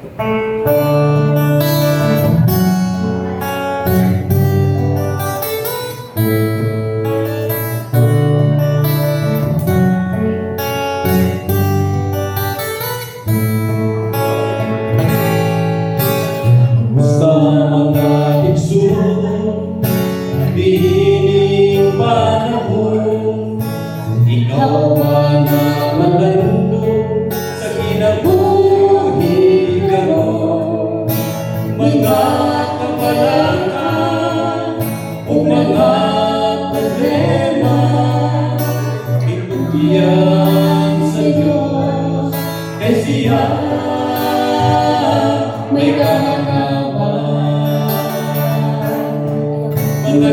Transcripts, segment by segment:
Sa mga igsoon, diining panahon, ikaw ba na magandong sa kinabuhi karon? Mga kabalaka o mga problema, itugyan sa Diyos, kay siya may mga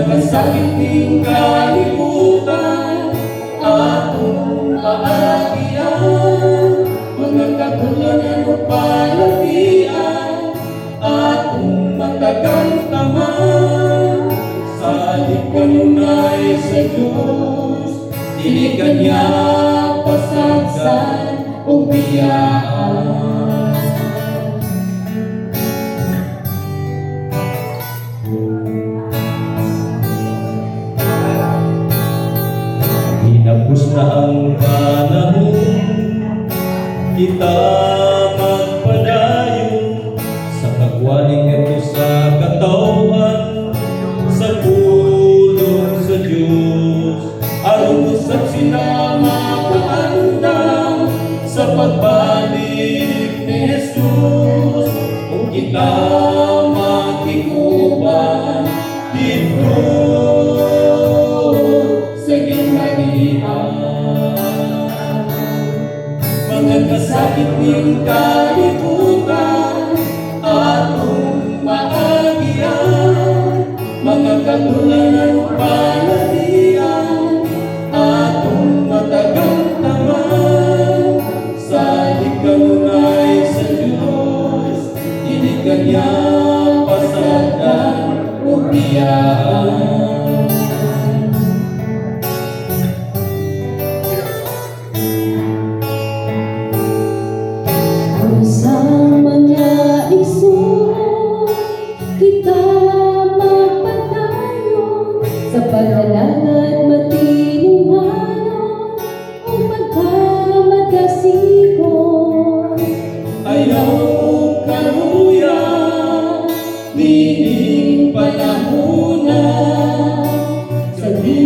kasakiting kalimutan, atong maagian, mga kagulangan o palatian, atong matagantaman. Salig kanunay sa Diyos, dili kanya pasagsan o biyaan. Hinapos na ang panahon, kita magpadayon sa pagwaling ito sa katawan, sa pulong sa Diyos. Aron usap sila makaandam sa pagbalik ni Jesus. Kung kita makikuban dito mga kasakit ng kalibutan, atong maagian, mga kagulangan o palatian, atong matagantaman. Salig kanunay sa Diyos, dili kanya pasagdan o biyaan. Sa mga igsoon, kita magpadayon sa panalangan matinunganon o pagkamagasigon. Ayaw kaluya, nining panahona, sa di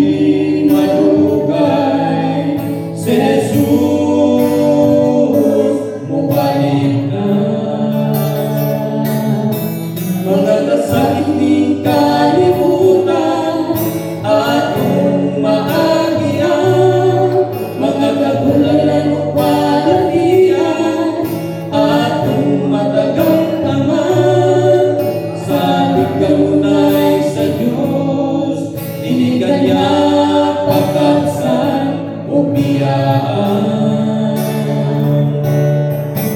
malugay, si Jesus mubalik na. Mga kasakiting kalimutan, atong maagian, mga kagulangan o palatian, atong matagantaman. Salig kanunay sa Diyos, dili kanya pagkaksan o biyaan.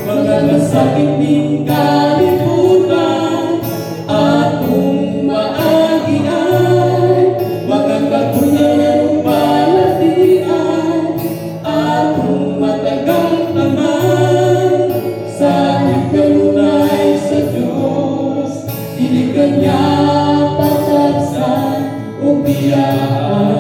Mga kasakiting kalimutan, atong maagian, mga kagulangan o palatian, atong matagantaman. Salig kanunay sa Diyos, dili kanya pasagsan o biyaan.